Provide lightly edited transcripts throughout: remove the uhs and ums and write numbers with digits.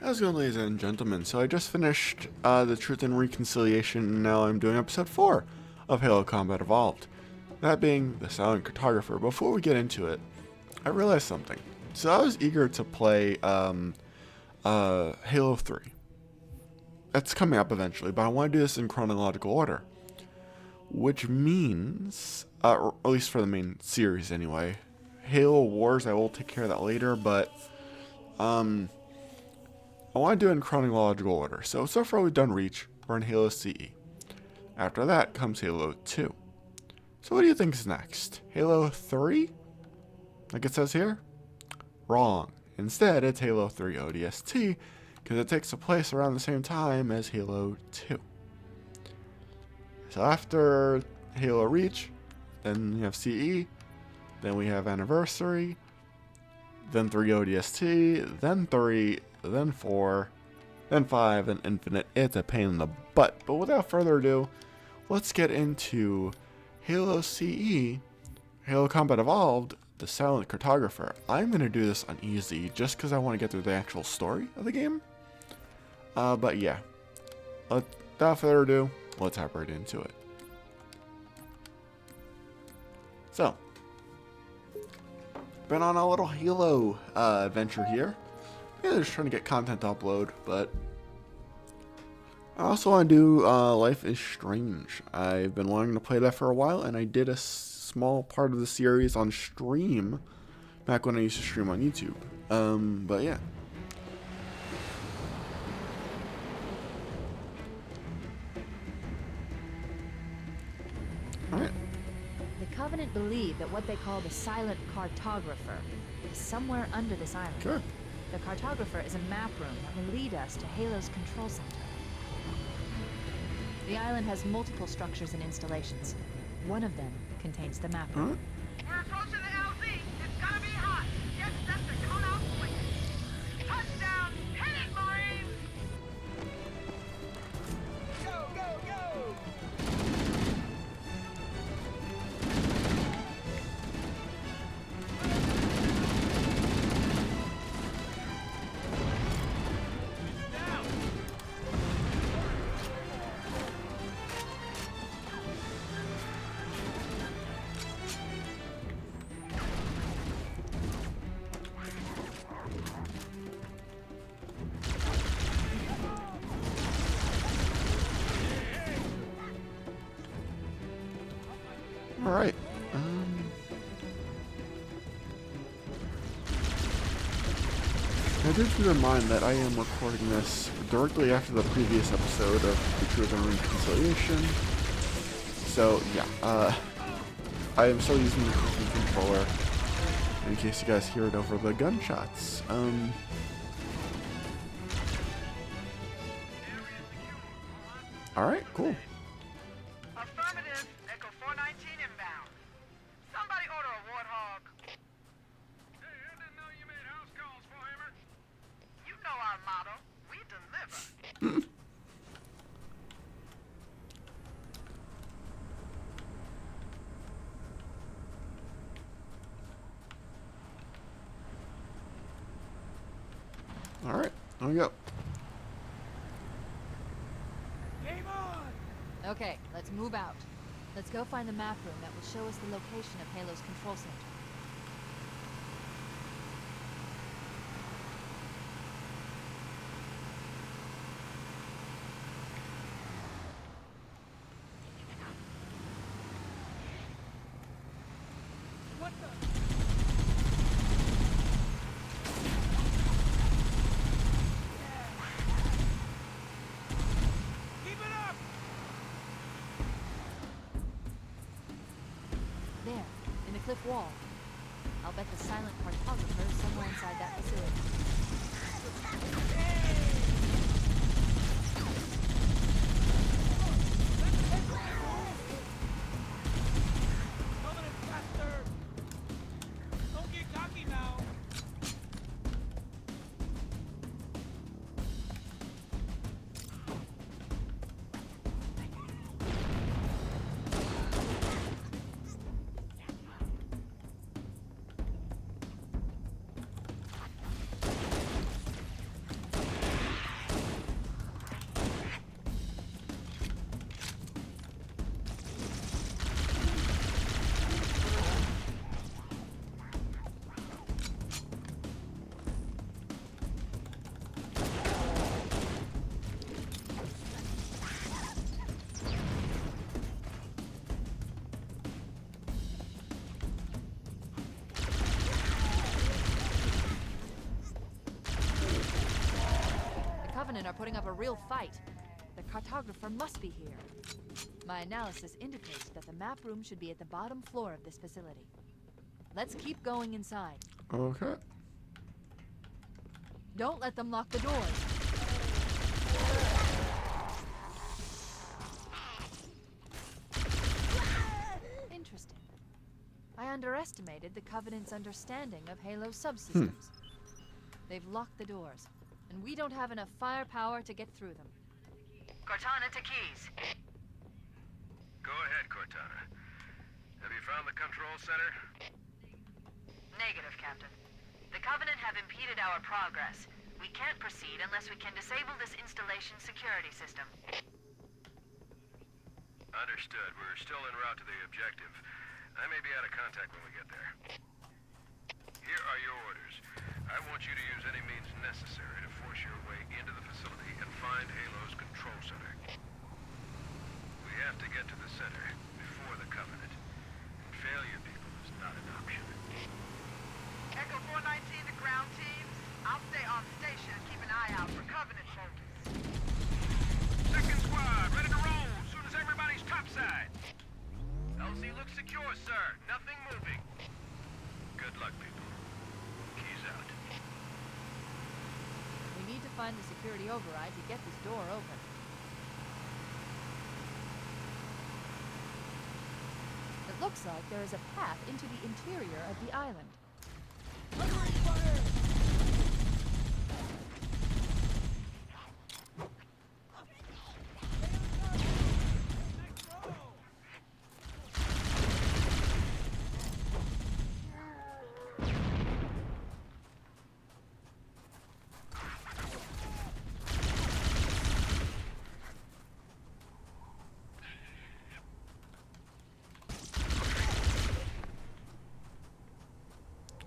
How's it going, ladies and gentlemen? So I just finished the Truth and Reconciliation, and now I'm doing episode 4 of Halo Combat Evolved. That being the Silent Cartographer. Before we get into it, I realized something. So I was eager to play Halo 3. That's coming up eventually, but I want to do this in chronological order. Which means, or at least for the main series anyway, Halo Wars, I will take care of that later, but I want to do it in chronological order. So far we've done Reach, we're in Halo CE. After that comes Halo 2. So what do you think is next? Halo 3? Like it says here? Wrong. Instead, it's Halo 3 ODST, because it takes place around the same time as Halo 2. So after Halo Reach, then you have CE, then we have Anniversary, then 3 ODST, then 3, then 4, then 5, and Infinite. It's a pain in the butt. But without further ado, let's get into Halo CE, Halo Combat Evolved, the Silent Cartographer. I'm going to do this on easy just because I want to get through the actual story of the game. But yeah, without further ado, let's hop right into it. So, been on a little Halo adventure here. Yeah, just trying to get content to upload, but I also want to do Life is Strange. I've been wanting to play that for a while, and I did a small part of the series on stream back when I used to stream on YouTube. But yeah. Alright. The Covenant believe that what they call the Silent Cartographer is somewhere under this island. Sure. The Cartographer is a map room that will lead us to Halo's control center. The island has multiple structures and installations. One of them contains the map room. We're approaching the LZ. It's gonna be hot. Get set to come out quick. Touchdown. Hit it, Marines. Go, go, go. Alright. I did keep in mind that I am recording this directly after the previous episode of The Truth and Reconciliation. So, yeah, I am still using the controller in case you guys hear it over the gunshots. Alright, cool. Affirmative. Echo 419 inbound. Somebody order a warthog. Hey, I didn't know you made house calls, Warhammer. You know our motto. We deliver. Alright, there we go. Game on. Okay, let's move out. Let's go find the map room that will show us the location of Halo's control center. What the? Keep it up. There, in the cliff wall. I'll bet the Silent Cartographer is somewhere inside that facility. Covenant faster. Don't get cocky now. Covenant are putting up a real fight. The Cartographer must be here. My analysis indicates that the map room should be at the bottom floor of this facility. Let's keep going inside. Okay. Don't let them lock the doors. Interesting. I underestimated the Covenant's understanding of Halo subsystems. They've locked the doors, and we don't have enough firepower to get through them. Cortana to Keys. Go ahead, Cortana. Have you found the control center? Negative, Captain. The Covenant have impeded our progress. We can't proceed unless we can disable this installation's security system. Understood. We're still en route to the objective. I may be out of contact when we get there. Here are your orders. I want you to use any means necessary to force your way into the facility and find Halo's control center. We have to get to the center before the Covenant. And failure, people, is not an option. Echo 419 to ground teams. I'll stay on station and keep an eye out for Covenant soldiers. Second squad, ready to roll as soon as everybody's topside. LZ looks secure, sir. Nothing moving. Good luck, people. Keys out. We need to find the security override to get this door open. It looks like there is a path into the interior of the island.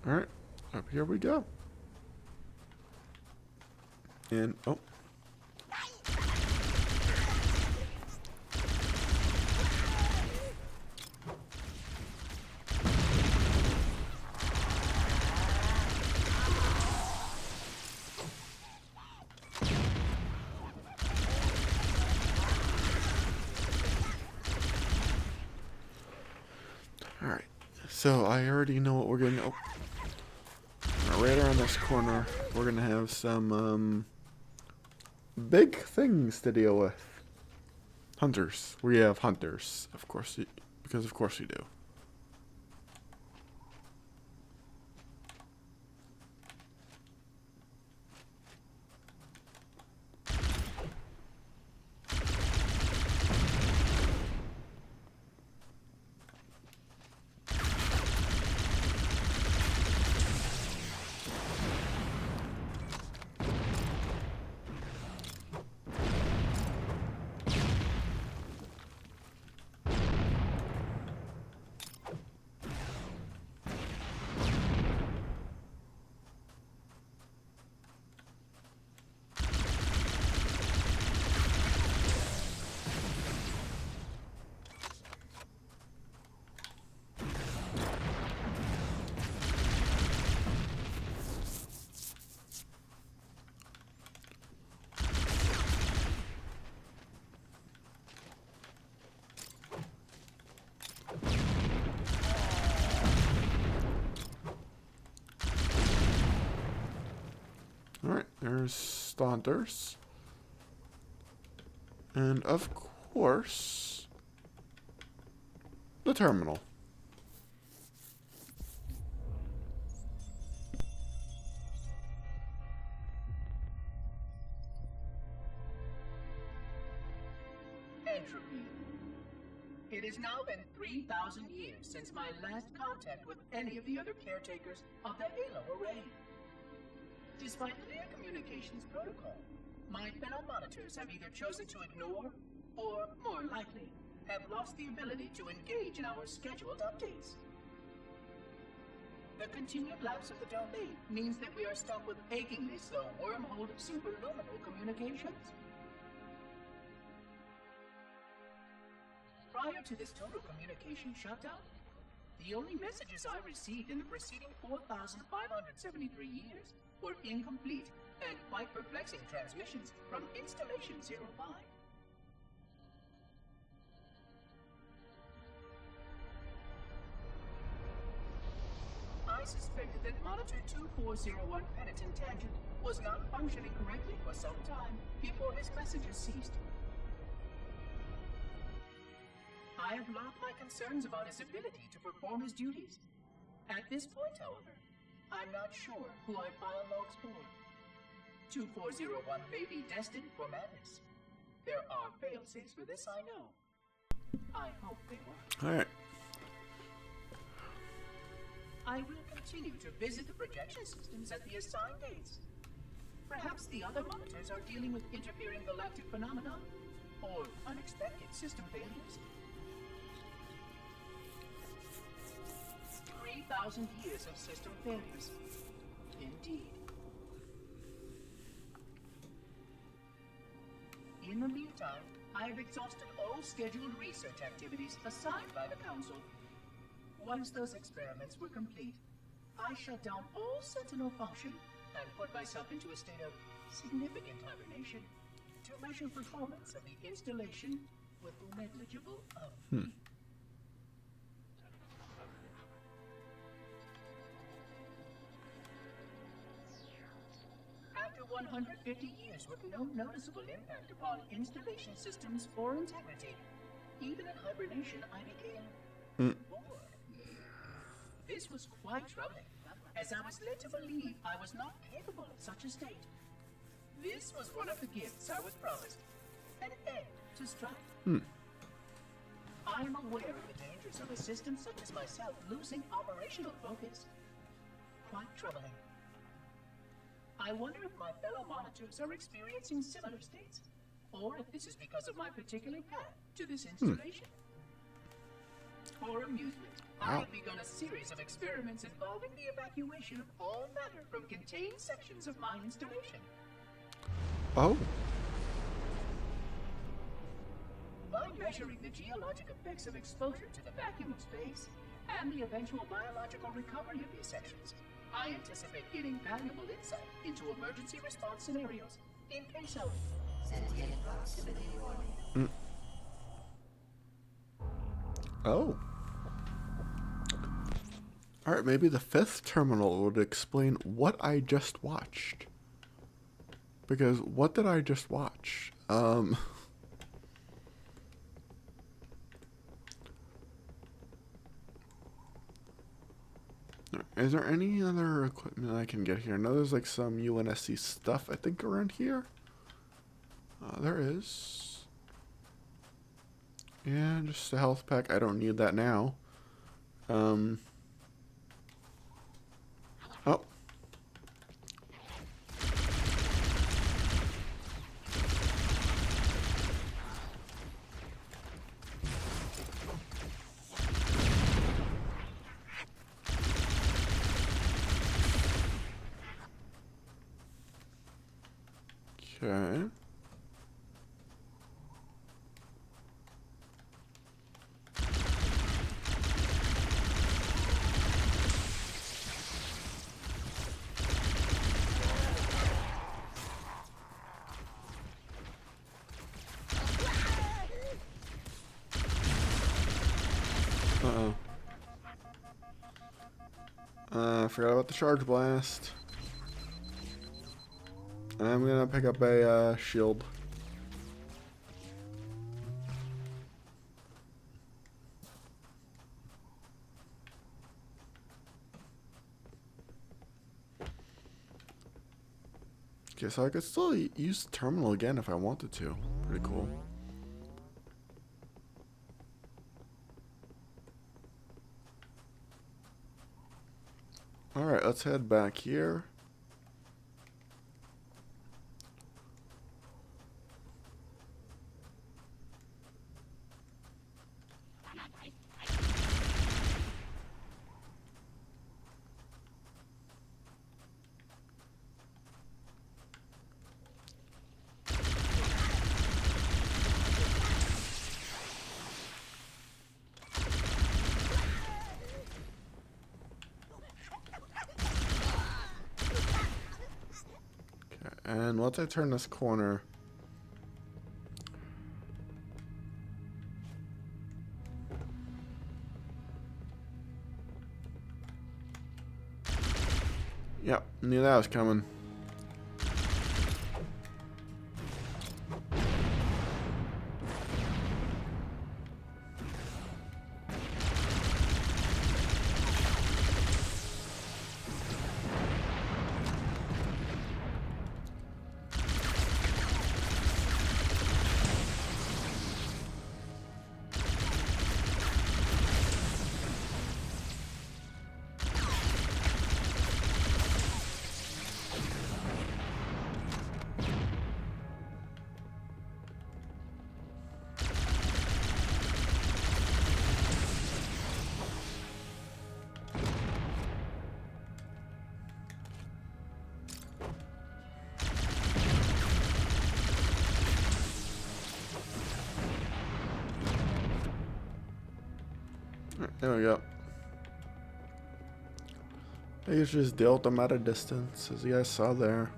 Alright, up here we go. And, oh. Alright, so I already know what we're getting. Oh. Right around this corner, we're gonna have some big things to deal with. Hunters. We have hunters, of course, because of course we do. Alright, there's Staunters. And of course, the terminal. Entropy. It has now been 3,000 years since my last contact with any of the other caretakers of the Halo array. Despite clear communications protocol, my fellow monitors have either chosen to ignore, or, more likely, have lost the ability to engage in our scheduled updates. The continued lapse of the domain means that we are stuck with achingly slow wormhole superluminal communications. Prior to this total communication shutdown, the only messages I received in the preceding 4,573 years were incomplete and quite perplexing transmissions from Installation 05. I suspected that Monitor 2401 Penitent Tangent was not functioning correctly for some time before his messages ceased. I have logged my concerns about his ability to perform his duties. At this point, however, I'm not sure who I file logs for. 2401 may be destined for madness. There are fail-safes for this, I know. I hope they work. Alright. I will continue to visit the projection systems at the assigned dates. Perhaps the other monitors are dealing with interfering galactic phenomena or unexpected system failures. 3,000 years of system failures. Indeed. In the meantime, I have exhausted all scheduled research activities assigned by the Council. Once those experiments were complete, I shut down all Sentinel function and put myself into a state of significant hibernation to measure performance of the installation with negligible of. After 150 years with no noticeable impact upon installation systems or integrity, even in hibernation I became bored. This was quite troubling, as I was led to believe I was not capable of such a state. This was one of the gifts I was promised, an end to strife. I am aware of the dangers of a system such as myself losing operational focus. Quite troubling. I wonder if my fellow monitors are experiencing similar states, or if this is because of my particular path to this installation. For amusement, I have begun a series of experiments involving the evacuation of all matter from contained sections of my installation. Oh. By measuring the geologic effects of exposure to the vacuum of space and the eventual biological recovery of these sections, I anticipate getting valuable insight into emergency response scenarios in case of sentient proximity warning. Oh. Alright, maybe the 5th terminal would explain what I just watched. Because what did I just watch? Is there any other equipment I can get here? I know there's like some UNSC stuff I think around here. There is. Yeah, just a health pack. I don't need that now. Oh. Okay. Uh-oh. I forgot about the charge blast. I'm gonna pick up a shield. Okay, so I could still use the terminal again if I wanted to. Pretty cool. Alright, let's head back here. And once I turn this corner, yep, knew that was coming. There we go. I usually just deal with them at a distance, as you guys saw there.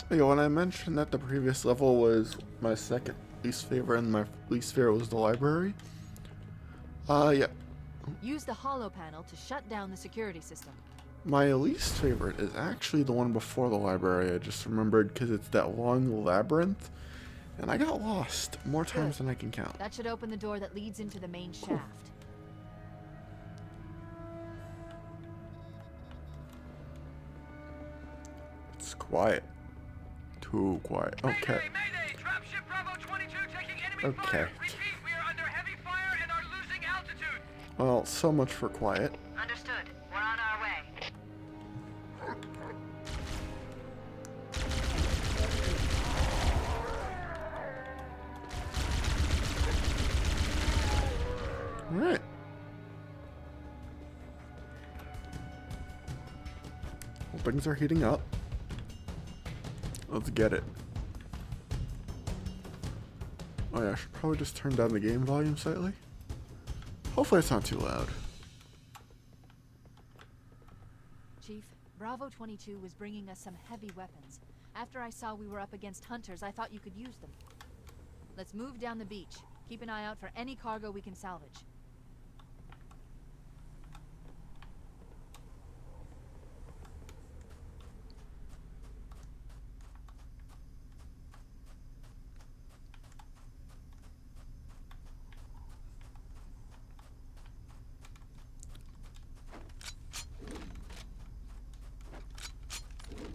Yeah, when I mentioned that the previous level was my second least favorite and my least favorite was the library. Yeah. Use the holo panel to shut down the security system. My least favorite is actually the one before the library. I just remembered because it's that long labyrinth. And I got lost more times than I can count. That should open the door that leads into the main shaft. It's quiet. Too quiet. Okay. Mayday, mayday! Dropship Bravo 22 taking enemy Okay. fire! Repeat, we are under heavy fire and are losing altitude! Well, so much for quiet. Understood. We're on our way. Alright. Well, things are heating up. Let's get it. Oh yeah, I should probably just turn down the game volume slightly. Hopefully it's not too loud. Chief, Bravo 22 was bringing us some heavy weapons. After I saw we were up against hunters, I thought you could use them. Let's move down the beach. Keep an eye out for any cargo we can salvage.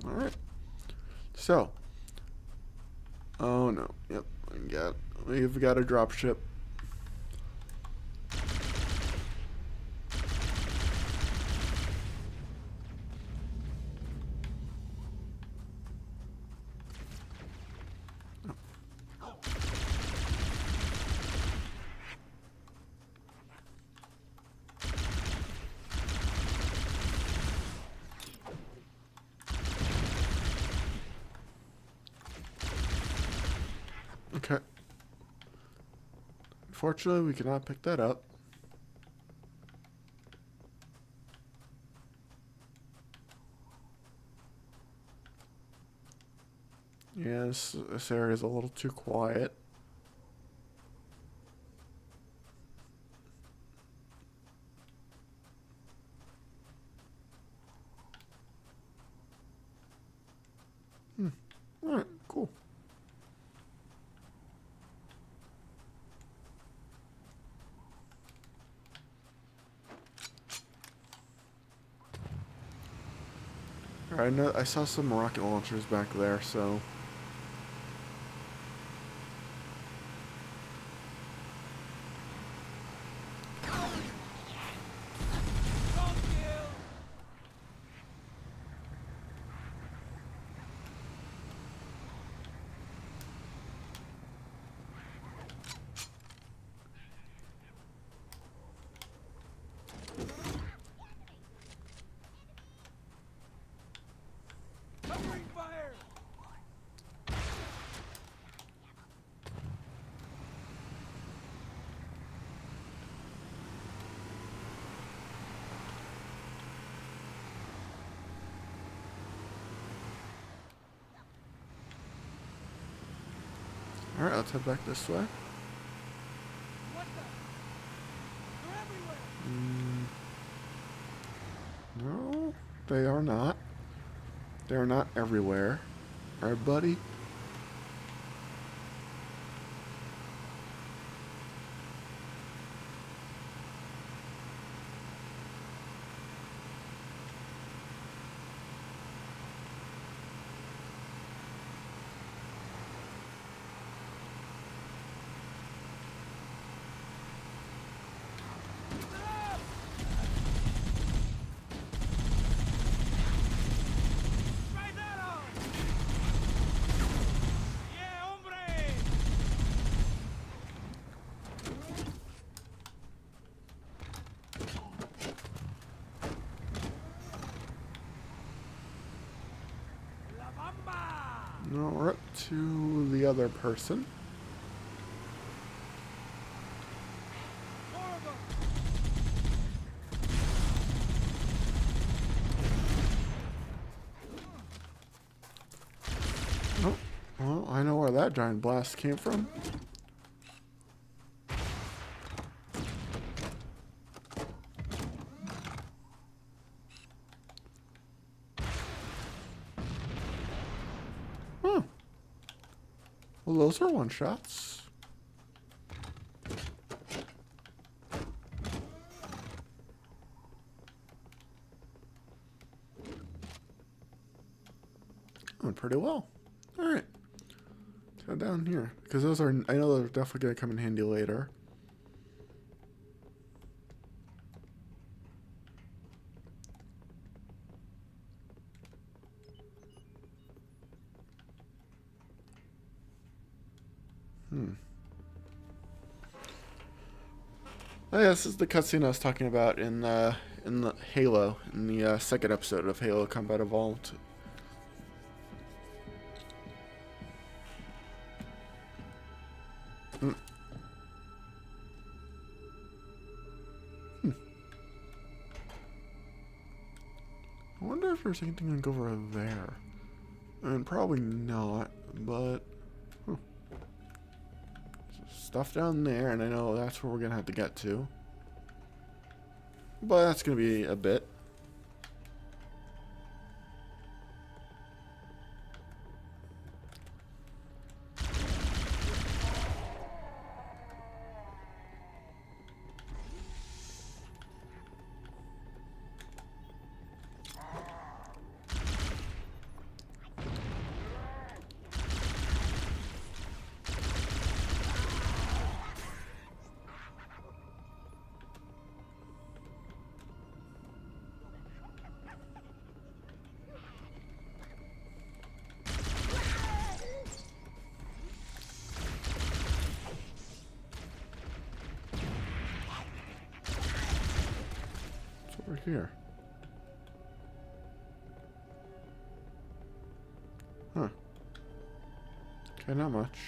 Alright. So. Oh no. Yep. We've got a dropship. Okay. Unfortunately, we cannot pick that up. Yeah, this area is a little too quiet. Alright, cool. Alright, I saw some rocket launchers back there, so... Alright, let's head back this way. No, they are not. They are not everywhere. Alright, buddy. No, we're up to the other person. Oh, well, I know where that giant blast came from. Huh. Well, those are one-shots. Went pretty well. Alright. Let's go down here. Because those are, I know they're definitely going to come in handy later. Oh yeah, this is the cutscene I was talking about in the Halo, in the second episode of Halo Combat Evolved. I wonder if there's anything over there. And probably not, but stuff down there, and I know that's where we're gonna have to get to. But that's gonna be a bit. Over here. Huh. Okay, not much.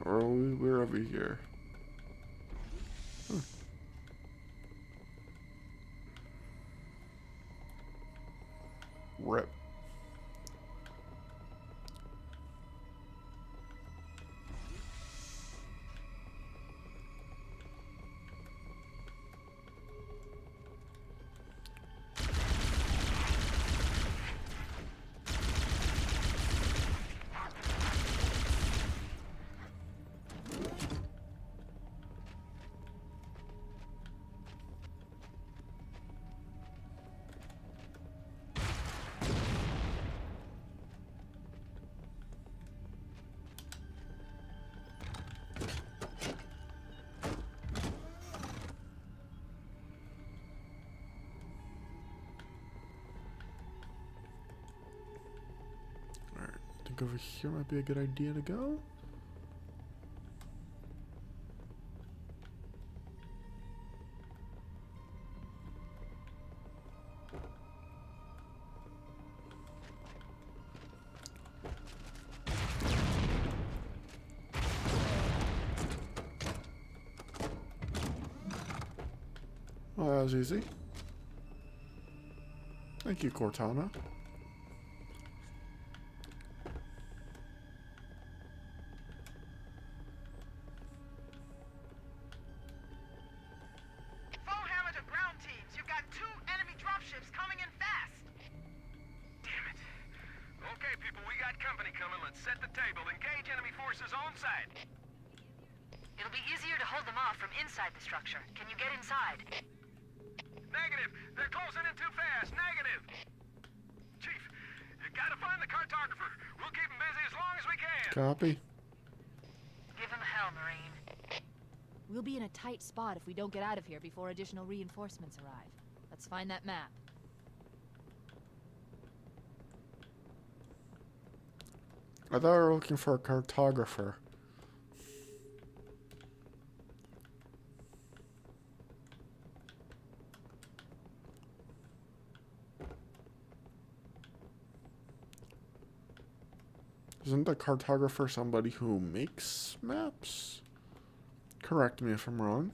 Or we're over here. Huh. Rip. I think over here might be a good idea to go. Well, that was easy. Thank you, Cortana. Full hammer to ground teams. You've got 2 enemy dropships coming in fast. Damn it. Okay, people, we got company coming. Let's set the table. Engage enemy forces on site. It'll be easier to hold them off from inside the structure. Can you get inside? Negative. They're closing in too fast. Negative. Chief, you gotta find the cartographer. We'll keep him busy as long as we can. Copy. Give him hell, Marine. We'll be in a tight spot if we don't get out of here before additional reinforcements arrive. Let's find that map. I thought we were looking for a cartographer. Isn't the cartographer somebody who makes maps? Correct me if I'm wrong.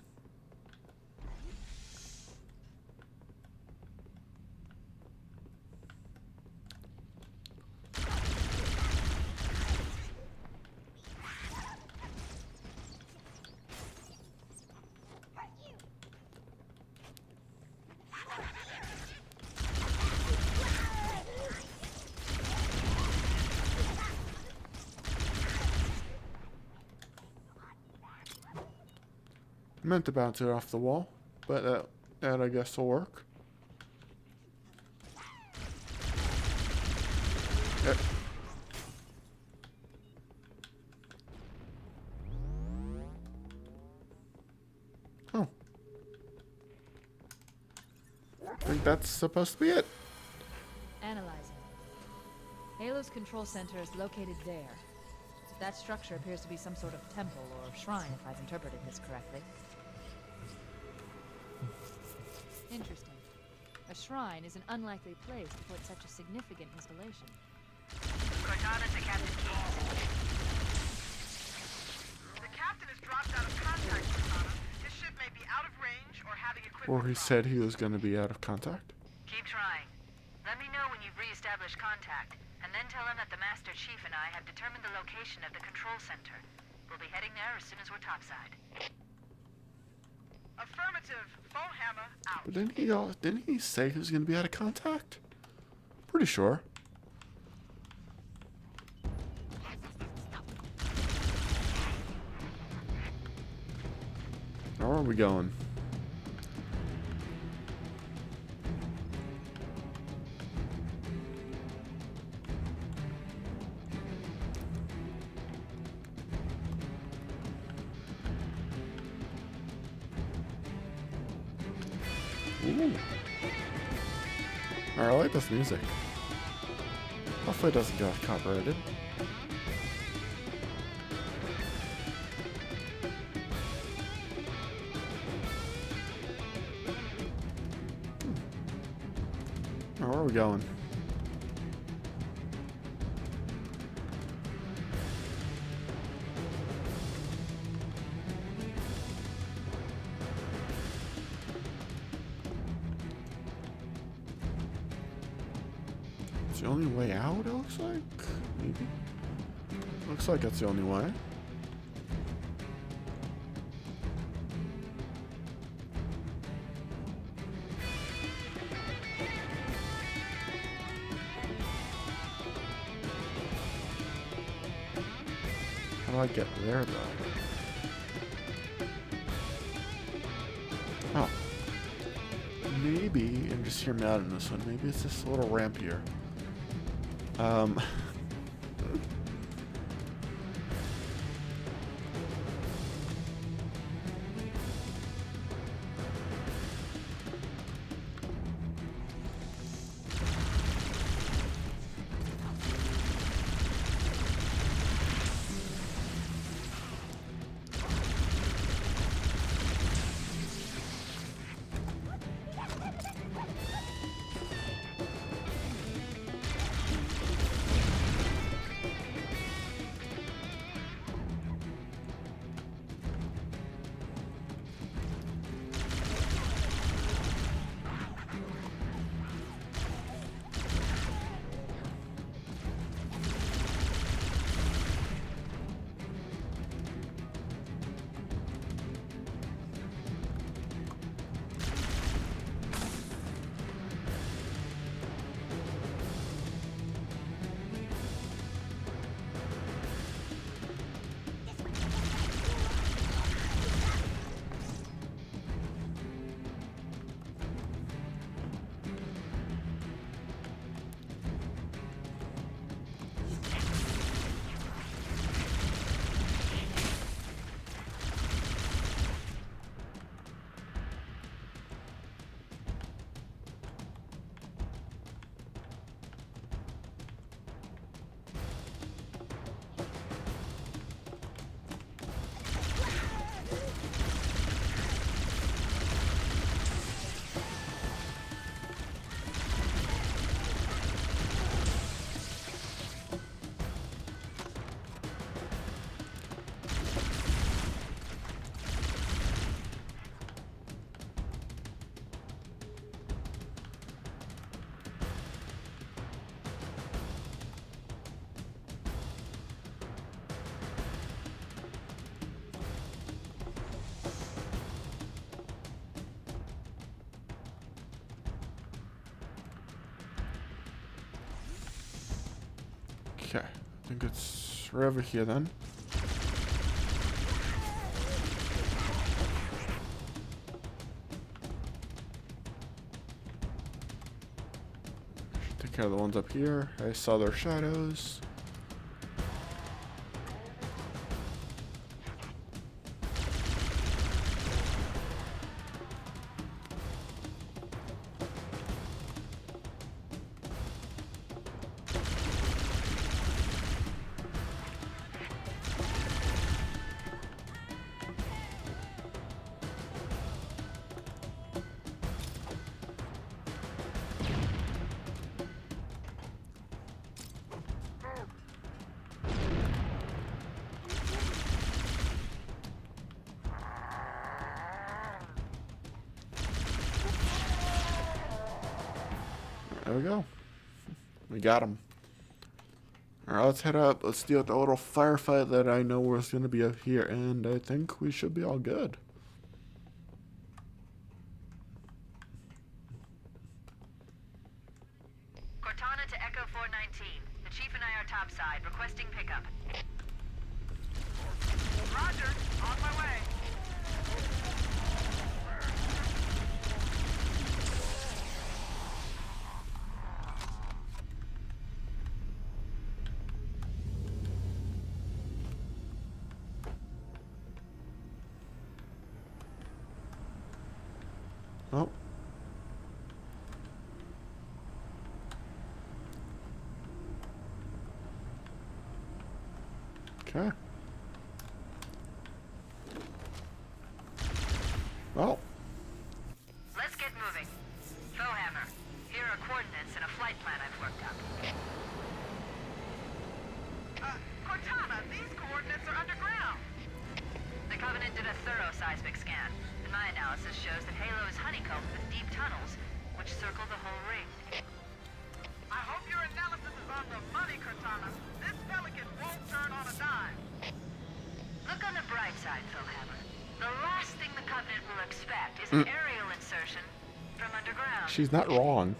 Meant to bounce it off the wall, but that I guess will work. Yep. Oh. I think that's supposed to be it. Analyzing. Halo's control center is located there. That structure appears to be some sort of temple or shrine, if I've interpreted this correctly. Interesting. A shrine is an unlikely place to put such a significant installation. Cortana to Captain Keyes. The captain has dropped out of contact, Cortana. His ship may be out of range or having equipment Or he problems. said he was going to be out of contact. Keep trying. Let me know when you've re-established contact, and then tell him that the Master Chief and I have determined the location of the control center. We'll be heading there as soon as we're topside. Affirmative. Full hammer out. But didn't he say he was going to be out of contact? Pretty sure. Now where are we going? Ooh. I like this music. Hopefully it doesn't get copyrighted. Now where are we going? It's the only way out, it looks like? Maybe? Looks like it's the only way. How do I get there, though? Oh. Maybe, and just hear me out on this one, maybe it's just a little rampier. Okay, I think it's right over here then. Take care of the ones up here. I saw their shadows. There we go. We got him. Alright, let's head up. Let's deal with the little firefight that I know was going to be up here, and I think we should be all good. Cortana to Echo 419. The Chief and I are topside, requesting pickup. Roger, on my way. Oh. Okay. Well. Let's get moving. Foehammer, here are coordinates and a flight plan I've worked up. Cortana, these coordinates are underground. The Covenant did a thorough seismic scan, and my analysis shows that Halo is honeycombed with deep tunnels, which circle the whole ring. I hope your analysis is on the money, Cortana. This Pelican won't turn on a dime. Look on the bright side, Foehammer. The last thing the Covenant will expect is an aerial insertion from underground. She's not wrong.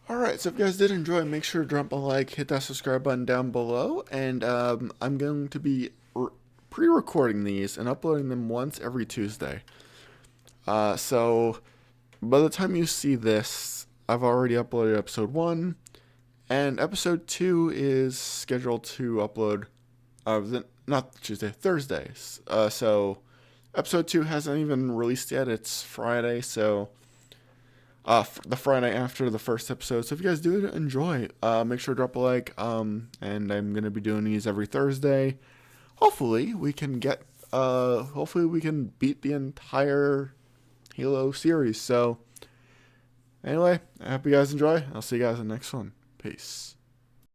Alright, so if you guys did enjoy, make sure to drop a like, hit that subscribe button down below, and I'm going to be pre-recording these and uploading them once every Tuesday. So by the time you see this, I've already uploaded episode 1, and episode 2 is scheduled to upload Thursdays. So episode 2 hasn't even released yet. It's Friday, so the Friday after the first episode. So if you guys do enjoy, make sure to drop a like. And I'm gonna be doing these every Thursday. Hopefully we can beat the entire Halo series. So anyway, I hope you guys enjoy. I'll see you guys in the next one. Peace.